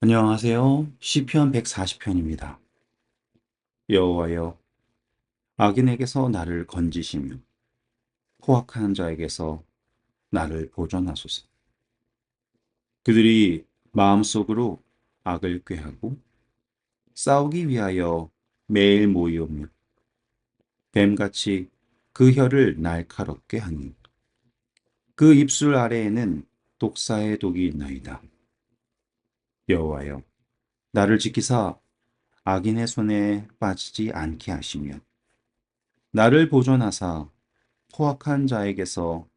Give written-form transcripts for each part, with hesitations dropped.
안녕하세요. 시편 140편입니다. 여호와여, 악인에게서 나를 건지시며 포악한 자에게서 나를 보존하소서. 그들이 마음속으로 악을 꾀하고 싸우기 위하여 매일 모이오며 뱀같이 그 혀를 날카롭게 하니 그 입술 아래에는 독사의 독이 있나이다. 여호와여, 나를 지키사 악인의 손에 빠지지 않게 하시며 나를 보존하사 포악한 자에게서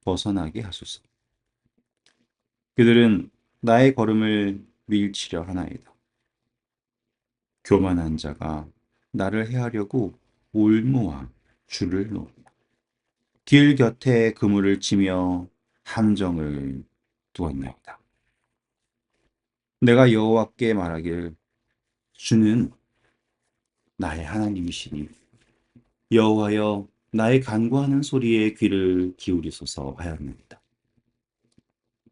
벗어나게 하소서. 그들은 나의 걸음을 밀치려 하나이다. 교만한 자가 나를 해하려고 올무와 줄을 놓는다. 길 곁에 그물을 치며 함정을 두었나이다. 내가 여호와께 말하길 주는 나의 하나님이시니 여호와여 나의 간구하는 소리에 귀를 기울이소서 하였나이다.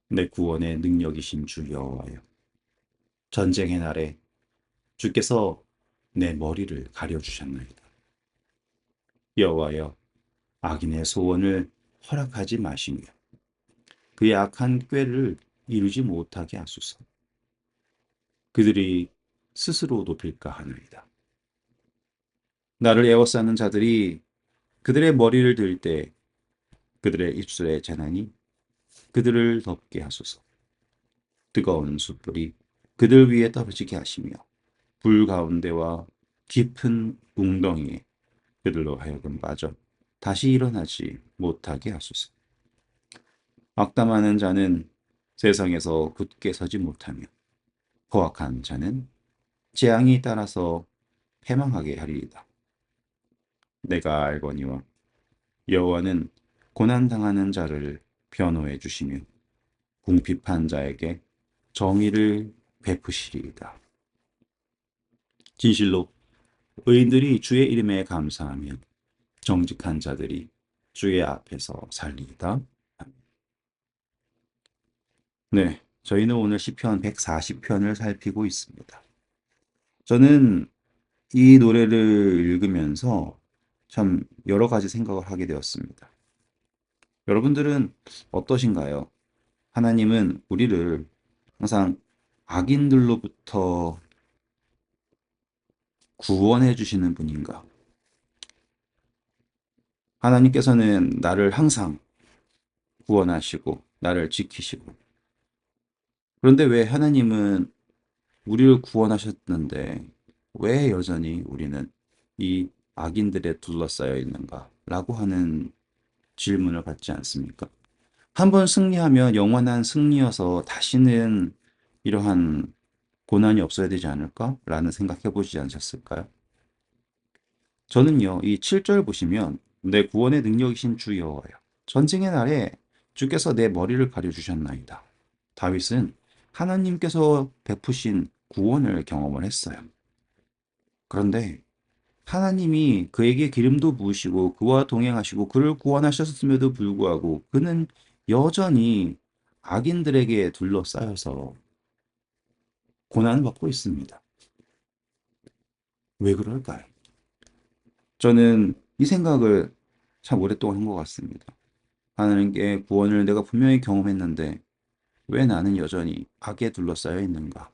내 구원의 능력이신 주 여호와여, 전쟁의 날에 주께서 내 머리를 가려주셨나이다. 여호와여, 악인의 소원을 허락하지 마시며 그의 악한 꾀를 이루지 못하게 하소서. 그들이 스스로 높일까 하나이다. 나를 에워싸는 자들이 그들의 머리를 들 때 그들의 입술의 재난이 그들을 덮게 하소서. 뜨거운 숯불이 그들 위에 떨어지게 하시며 불 가운데와 깊은 웅덩이에 그들로 하여금 빠져 다시 일어나지 못하게 하소서. 악담하는 자는 세상에서 굳게 서지 못하며 포악한 자는 재앙이 따라서 패망하게 하리이다. 내가 알거니와 여호와는 고난당하는 자를 변호해 주시며 궁핍한 자에게 정의를 베푸시리이다. 진실로 의인들이 주의 이름에 감사하며 정직한 자들이 주의 앞에서 살리이다. 네, 저희는 오늘 시편 140편을 살피고 있습니다. 저는 이 노래를 읽으면서 참 여러 가지 생각을 하게 되었습니다. 여러분들은 어떠신가요? 하나님은 우리를 항상 악인들로부터 구원해 주시는 분인가? 하나님께서는 나를 항상 구원하시고 나를 지키시고, 그런데 왜 하나님은 우리를 구원하셨는데 왜 여전히 우리는 이 악인들에 둘러싸여 있는가? 라고 하는 질문을 받지 않습니까? 한번 승리하면 영원한 승리여서 다시는 이러한 고난이 없어야 되지 않을까? 라는 생각해 보시지 않으셨을까요? 저는요, 이 7절 보시면 내 구원의 능력이신 주 여호와여, 전쟁의 날에 주께서 내 머리를 가려주셨나이다. 다윗은 하나님께서 베푸신 구원을 경험을 했어요. 그런데 하나님이 그에게 기름도 부으시고 그와 동행하시고 그를 구원하셨음에도 불구하고 그는 여전히 악인들에게 둘러싸여서 고난을 받고 있습니다. 왜 그럴까요? 저는 이 생각을 참 오랫동안 한 것 같습니다. 하나님께 구원을 내가 분명히 경험했는데 왜 나는 여전히 악에 둘러싸여 있는가?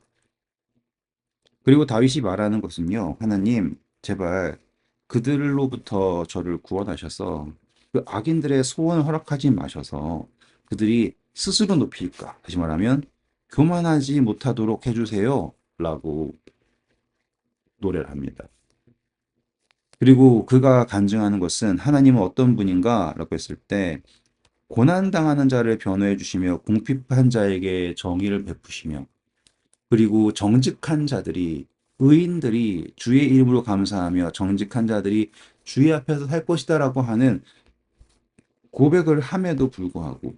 그리고 다윗이 말하는 것은요, 하나님, 제발 그들로부터 저를 구원하셔서 그 악인들의 소원을 허락하지 마셔서 그들이 스스로 높일까? 다시 말하면 교만하지 못하도록 해주세요. 라고 노래를 합니다. 그리고 그가 간증하는 것은 하나님은 어떤 분인가? 라고 했을 때 고난당하는 자를 변호해 주시며 궁핍한 자에게 정의를 베푸시며 그리고 정직한 자들이 의인들이 주의 이름으로 감사하며 정직한 자들이 주의 앞에서 살 것이다라고 하는 고백을 함에도 불구하고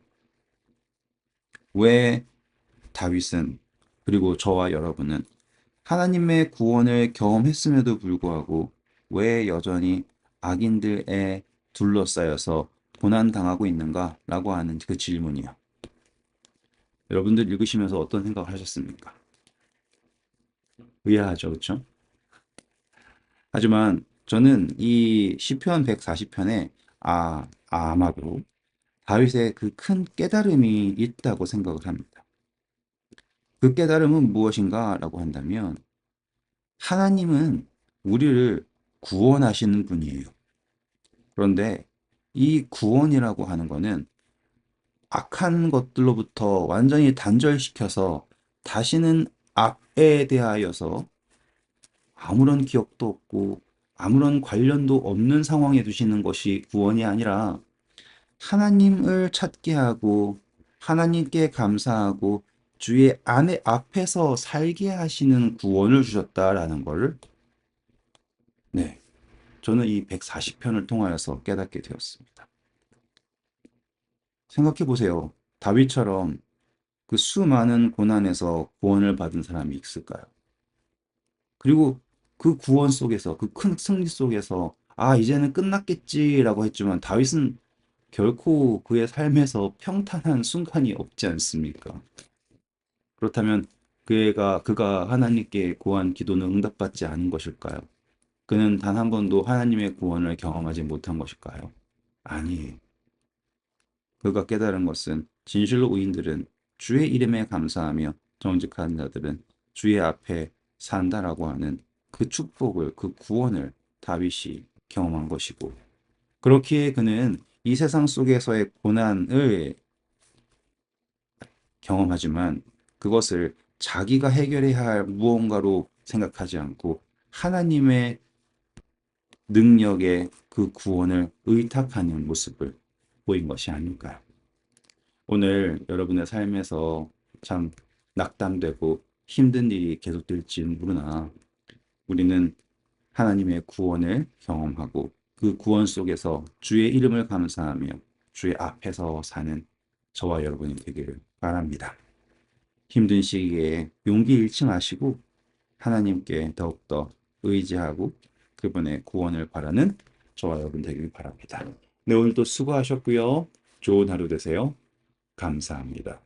왜 다윗은 그리고 저와 여러분은 하나님의 구원을 경험했음에도 불구하고 왜 여전히 악인들에 둘러싸여서 고난당하고 있는가라고 하는 그 질문이요. 여러분들 읽으시면서 어떤 생각을 하셨습니까? 의아하죠, 그렇죠? 하지만 저는 이 시편 140편에 아마도 다윗의 그 큰 깨달음이 있다고 생각을 합니다. 그 깨달음은 무엇인가라고 한다면 하나님은 우리를 구원하시는 분이에요. 그런데 이 구원이라고 하는 거는 악한 것들로부터 완전히 단절시켜서 다시는 악에 대하여서 아무런 기억도 없고 아무런 관련도 없는 상황에 두시는 것이 구원이 아니라 하나님을 찾게 하고 하나님께 감사하고 주의 안에 앞에서 살게 하시는 구원을 주셨다라는 것을 네, 저는 이 140편을 통하여서 깨닫게 되었습니다. 생각해 보세요. 다윗처럼 그 수많은 고난에서 구원을 받은 사람이 있을까요? 그리고 그 구원 속에서, 그 큰 승리 속에서, 이제는 끝났겠지라고 했지만 다윗은 결코 그의 삶에서 평탄한 순간이 없지 않습니까? 그렇다면 그가 하나님께 구한 기도는 응답받지 않은 것일까요? 그는 단 한 번도 하나님의 구원을 경험하지 못한 것일까요? 아니에요. 그가 깨달은 것은 진실로 의인들은 주의 이름에 감사하며 정직한 자들은 주의 앞에 산다라고 하는 그 축복을, 그 구원을 다윗이 경험한 것이고, 그렇기에 그는 이 세상 속에서의 고난을 경험하지만 그것을 자기가 해결해야 할 무언가로 생각하지 않고 하나님의 능력에 그 구원을 의탁하는 모습을 보인 것이 아닐까요? 오늘 여러분의 삶에서 참 낙담되고 힘든 일이 계속될지는 모르나 우리는 하나님의 구원을 경험하고 그 구원 속에서 주의 이름을 감사하며 주의 앞에서 사는 저와 여러분이 되기를 바랍니다. 힘든 시기에 용기 잃지 마시고 하나님께 더욱더 의지하고 그분의 구원을 바라는 저와 여러분 되길 바랍니다. 네, 오늘도 수고하셨고요. 좋은 하루 되세요. 감사합니다.